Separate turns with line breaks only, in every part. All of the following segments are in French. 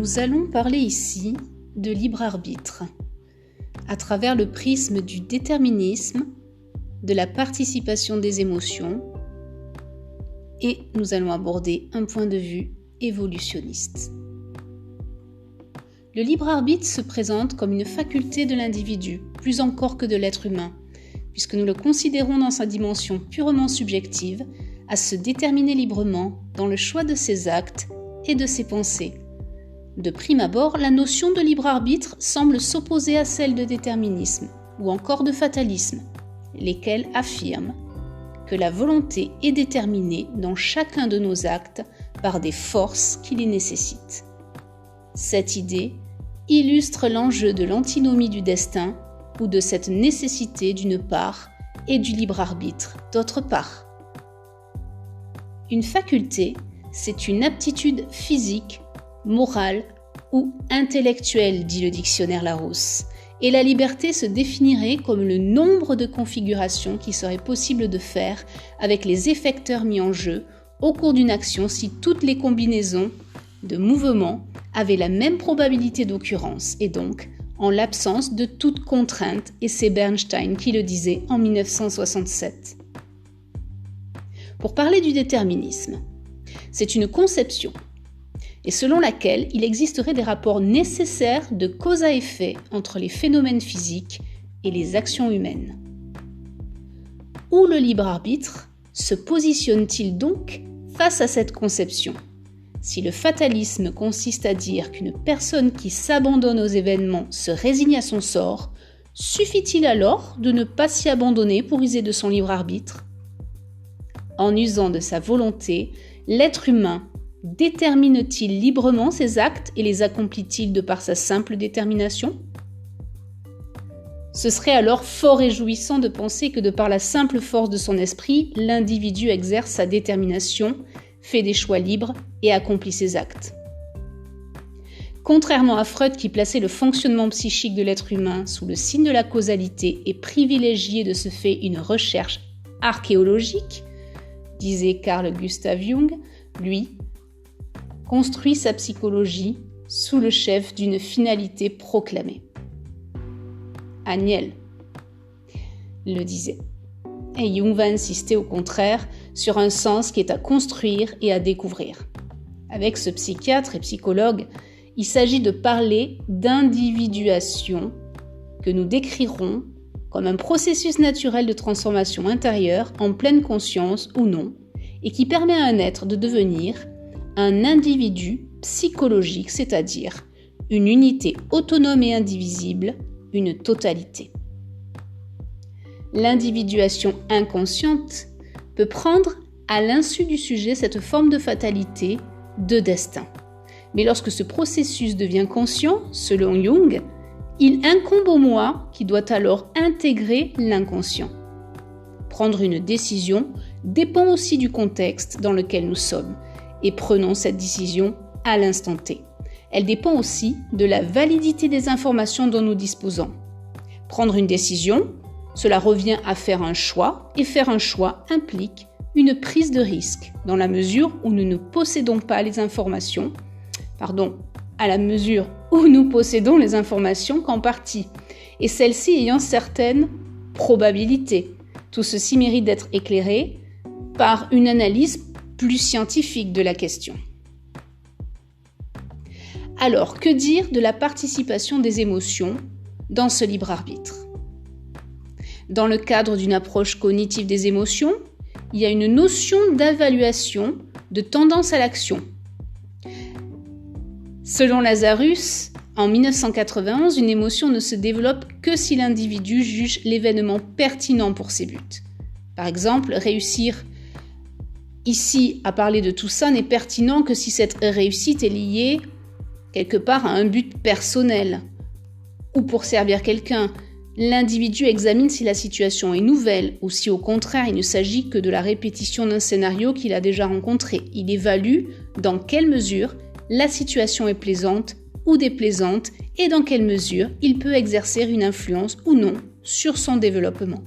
Nous allons parler ici de libre arbitre, à travers le prisme du déterminisme, de la participation des émotions, et nous allons aborder un point de vue évolutionniste. Le libre arbitre se présente comme une faculté de l'individu, plus encore que de l'être humain, puisque nous le considérons dans sa dimension purement subjective, à se déterminer librement dans le choix de ses actes et de ses pensées. De prime abord, la notion de libre arbitre semble s'opposer à celle de déterminisme ou encore de fatalisme, lesquels affirment que la volonté est déterminée dans chacun de nos actes par des forces qui les nécessitent. Cette idée illustre l'enjeu de l'antinomie du destin ou de cette nécessité d'une part et du libre arbitre d'autre part. Une faculté, c'est une aptitude physique, morale ou intellectuelle, dit le dictionnaire Larousse, et la liberté se définirait comme le nombre de configurations qu'il serait possible de faire avec les effecteurs mis en jeu au cours d'une action si toutes les combinaisons de mouvements avaient la même probabilité d'occurrence et donc en l'absence de toute contrainte, et c'est Bernstein qui le disait en 1967. Pour parler du déterminisme, c'est une conception, et selon laquelle il existerait des rapports nécessaires de cause à effet entre les phénomènes physiques et les actions humaines. Où le libre arbitre se positionne-t-il donc face à cette conception ? Si le fatalisme consiste à dire qu'une personne qui s'abandonne aux événements se résigne à son sort, suffit-il alors de ne pas s'y abandonner pour user de son libre arbitre ? En usant de sa volonté, l'être humain détermine-t-il librement ses actes et les accomplit-il de par sa simple détermination ? Ce serait alors fort réjouissant de penser que de par la simple force de son esprit, l'individu exerce sa détermination, fait des choix libres et accomplit ses actes. Contrairement à Freud qui plaçait le fonctionnement psychique de l'être humain sous le signe de la causalité et privilégiait de ce fait une recherche archéologique, disait Carl Gustav Jung, lui, construit sa psychologie sous le chef d'une finalité proclamée. Aniel le disait. Et Jung va insister au contraire sur un sens qui est à construire et à découvrir. Avec ce psychiatre et psychologue, il s'agit de parler d'individuation que nous décrirons comme un processus naturel de transformation intérieure en pleine conscience ou non, et qui permet à un être de devenir un individu psychologique, c'est-à-dire une unité autonome et indivisible, une totalité. L'individuation inconsciente peut prendre, à l'insu du sujet, cette forme de fatalité, de destin. Mais lorsque ce processus devient conscient, selon Jung, il incombe au moi qui doit alors intégrer l'inconscient. Prendre une décision dépend aussi du contexte dans lequel nous sommes, et prenons cette décision à l'instant T. Elle dépend aussi de la validité des informations dont nous disposons. Prendre une décision, cela revient à faire un choix, et faire un choix implique une prise de risque, dans la mesure où nous ne possédons pas les informations, à la mesure où nous possédons les informations qu'en partie, et celles-ci ayant certaines probabilités. Tout ceci mérite d'être éclairé par une analyse plus scientifique de la question. Alors, que dire de la participation des émotions dans ce libre arbitre ? Dans le cadre d'une approche cognitive des émotions, il y a une notion d'évaluation de tendance à l'action. Selon Lazarus, en 1991, une émotion ne se développe que si l'individu juge l'événement pertinent pour ses buts. Par exemple, réussir ici à parler de tout ça n'est pertinent que si cette réussite est liée quelque part à un but personnel ou pour servir quelqu'un. L'individu examine si la situation est nouvelle ou si au contraire il ne s'agit que de la répétition d'un scénario qu'il a déjà rencontré. Il évalue dans quelle mesure la situation est plaisante ou déplaisante et dans quelle mesure il peut exercer une influence ou non sur son développement.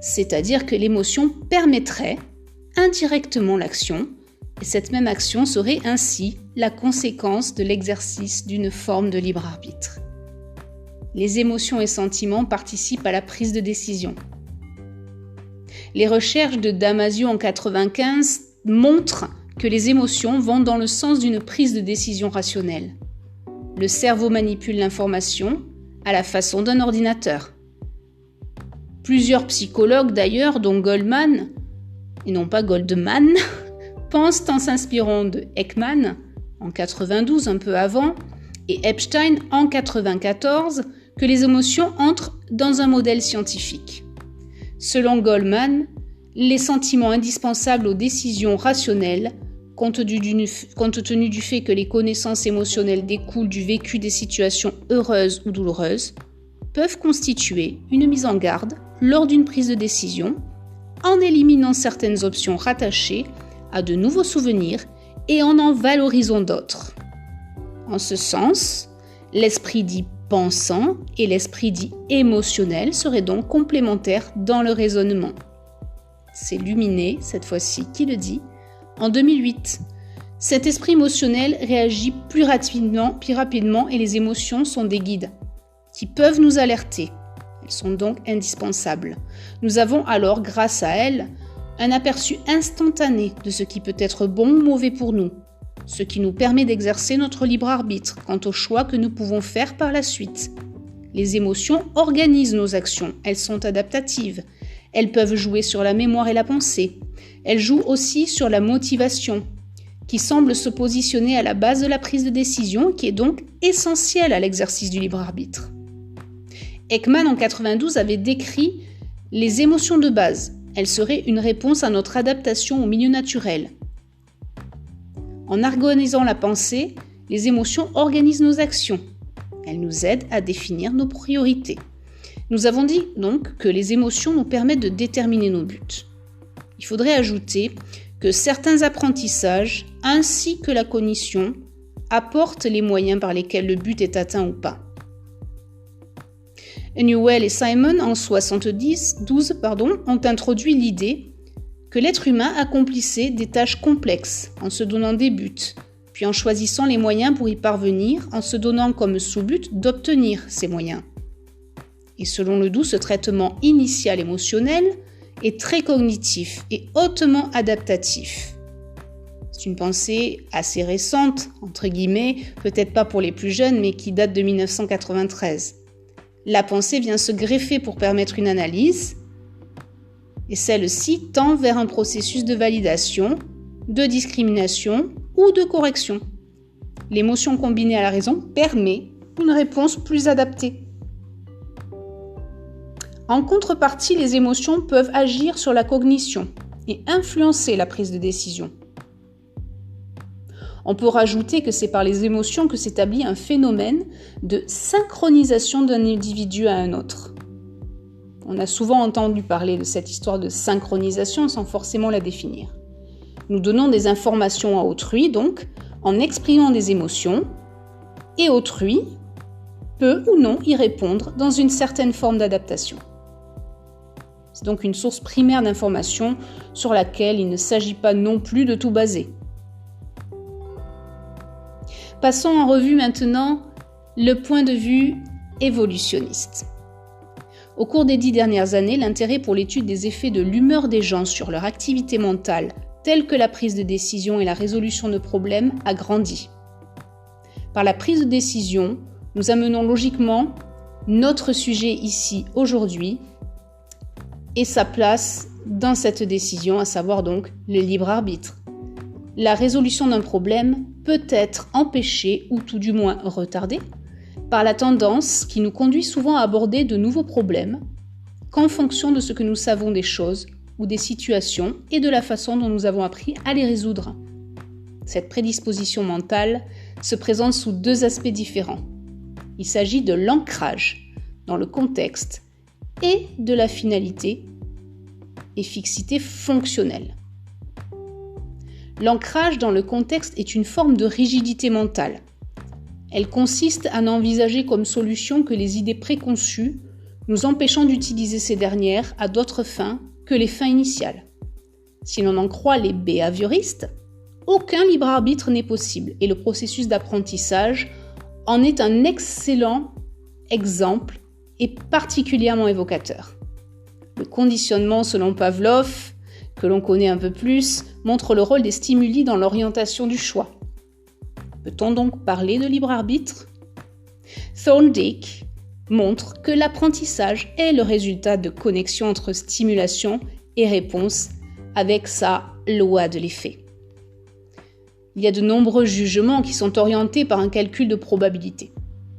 C'est-à-dire que l'émotion permettrait indirectement l'action et cette même action serait ainsi la conséquence de l'exercice d'une forme de libre arbitre. Les émotions et sentiments participent à la prise de décision. Les recherches de Damasio en 1995 montrent que les émotions vont dans le sens d'une prise de décision rationnelle. Le cerveau manipule l'information à la façon d'un ordinateur. Plusieurs psychologues d'ailleurs, dont Goldman, et non pas Goldman, pensent en s'inspirant de Ekman en 1992, un peu avant, et Epstein en 1994, que les émotions entrent dans un modèle scientifique. Selon Goldman, les sentiments indispensables aux décisions rationnelles, compte tenu du fait que les connaissances émotionnelles découlent du vécu des situations heureuses ou douloureuses, peuvent constituer une mise en garde lors d'une prise de décision, en éliminant certaines options rattachées à de nouveaux souvenirs et en valorisant d'autres. En ce sens, l'esprit dit pensant et l'esprit dit émotionnel seraient donc complémentaires dans le raisonnement. C'est Luminet, cette fois-ci, qui le dit, en 2008. Cet esprit émotionnel réagit plus rapidement et les émotions sont des guides qui peuvent nous alerter. Elles sont donc indispensables. Nous avons alors, grâce à elles, un aperçu instantané de ce qui peut être bon ou mauvais pour nous, ce qui nous permet d'exercer notre libre arbitre quant aux choix que nous pouvons faire par la suite. Les émotions organisent nos actions, elles sont adaptatives. Elles peuvent jouer sur la mémoire et la pensée. Elles jouent aussi sur la motivation, qui semble se positionner à la base de la prise de décision, qui est donc essentielle à l'exercice du libre arbitre. Ekman, en 1992, avait décrit les émotions de base. Elles seraient une réponse à notre adaptation au milieu naturel. En organisant la pensée, les émotions organisent nos actions. Elles nous aident à définir nos priorités. Nous avons dit donc que les émotions nous permettent de déterminer nos buts. Il faudrait ajouter que certains apprentissages, ainsi que la cognition, apportent les moyens par lesquels le but est atteint ou pas. Newell et Simon, en 1972, ont introduit l'idée que l'être humain accomplissait des tâches complexes en se donnant des buts, puis en choisissant les moyens pour y parvenir, en se donnant comme sous-but d'obtenir ces moyens. Et selon Ledoux, ce traitement initial émotionnel est très cognitif et hautement adaptatif. C'est une pensée assez récente, entre guillemets, peut-être pas pour les plus jeunes, mais qui date de 1993. La pensée vient se greffer pour permettre une analyse, et celle-ci tend vers un processus de validation, de discrimination ou de correction. L'émotion combinée à la raison permet une réponse plus adaptée. En contrepartie, les émotions peuvent agir sur la cognition et influencer la prise de décision. On peut rajouter que c'est par les émotions que s'établit un phénomène de synchronisation d'un individu à un autre. On a souvent entendu parler de cette histoire de synchronisation sans forcément la définir. Nous donnons des informations à autrui, donc, en exprimant des émotions, et autrui peut ou non y répondre dans une certaine forme d'adaptation. C'est donc une source primaire d'information sur laquelle il ne s'agit pas non plus de tout baser. Passons en revue maintenant le point de vue évolutionniste. Au cours des 10 dernières années, l'intérêt pour l'étude des effets de l'humeur des gens sur leur activité mentale, telle que la prise de décision et la résolution de problèmes, a grandi. Par la prise de décision, nous amenons logiquement notre sujet ici, aujourd'hui, et sa place dans cette décision, à savoir donc le libre arbitre. La résolution d'un problème peut être empêchée ou tout du moins retardée par la tendance qui nous conduit souvent à aborder de nouveaux problèmes qu'en fonction de ce que nous savons des choses ou des situations et de la façon dont nous avons appris à les résoudre. Cette prédisposition mentale se présente sous 2 aspects différents. Il s'agit de l'ancrage dans le contexte et de la finalité et fixité fonctionnelle. L'ancrage dans le contexte est une forme de rigidité mentale. Elle consiste à n'envisager comme solution que les idées préconçues, nous empêchant d'utiliser ces dernières à d'autres fins que les fins initiales. Si l'on en croit les behavioristes, aucun libre arbitre n'est possible et le processus d'apprentissage en est un excellent exemple et particulièrement évocateur. Le conditionnement selon Pavlov, que l'on connaît un peu plus, montre le rôle des stimuli dans l'orientation du choix. Peut-on donc parler de libre arbitre ? Thorndike montre que l'apprentissage est le résultat de connexions entre stimulation et réponse avec sa loi de l'effet. Il y a de nombreux jugements qui sont orientés par un calcul de probabilité.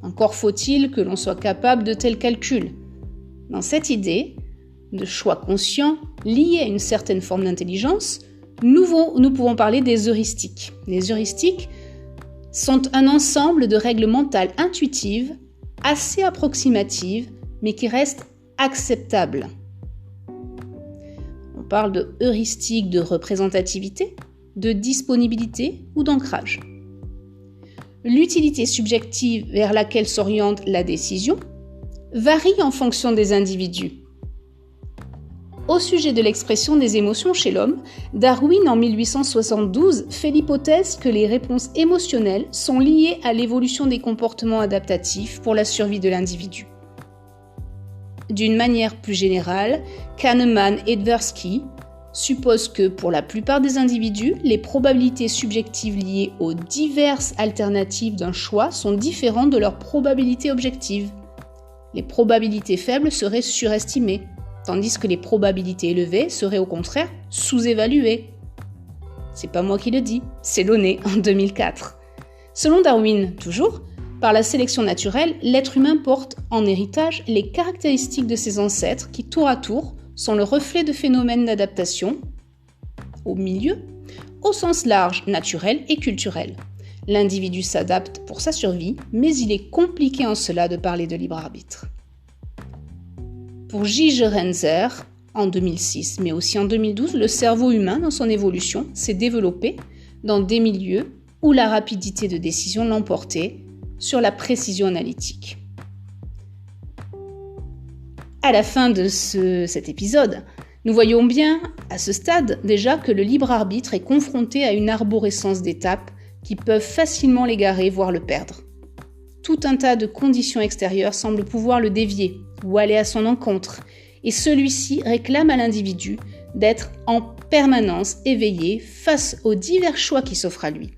Encore faut-il que l'on soit capable de tels calculs. Dans cette idée de choix conscient lié à une certaine forme d'intelligence, nous pouvons parler des heuristiques. Les heuristiques sont un ensemble de règles mentales intuitives, assez approximatives, mais qui restent acceptables. On parle de heuristiques de représentativité, de disponibilité ou d'ancrage. L'utilité subjective vers laquelle s'oriente la décision varie en fonction des individus. Au sujet de l'expression des émotions chez l'homme, Darwin en 1872 fait l'hypothèse que les réponses émotionnelles sont liées à l'évolution des comportements adaptatifs pour la survie de l'individu. D'une manière plus générale, Kahneman et Tversky supposent que pour la plupart des individus, les probabilités subjectives liées aux diverses alternatives d'un choix sont différentes de leurs probabilités objectives. Les probabilités faibles seraient surestimées, tandis que les probabilités élevées seraient au contraire sous-évaluées. C'est pas moi qui le dis, c'est Launay en 2004. Selon Darwin, toujours, par la sélection naturelle, l'être humain porte en héritage les caractéristiques de ses ancêtres qui, tour à tour, sont le reflet de phénomènes d'adaptation au milieu, au sens large, naturel et culturel. L'individu s'adapte pour sa survie, mais il est compliqué en cela de parler de libre arbitre. Pour J. Gerenzer, en 2006, mais aussi en 2012, le cerveau humain, dans son évolution, s'est développé dans des milieux où la rapidité de décision l'emportait sur la précision analytique. À la fin de cet épisode, nous voyons bien, à ce stade déjà, que le libre arbitre est confronté à une arborescence d'étapes qui peuvent facilement l'égarer, voire le perdre. Tout un tas de conditions extérieures semblent pouvoir le dévier ou aller à son encontre, et celui-ci réclame à l'individu d'être en permanence éveillé face aux divers choix qui s'offrent à lui.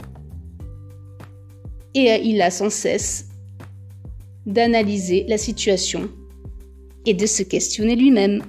Et il a sans cesse d'analyser la situation et de se questionner lui-même.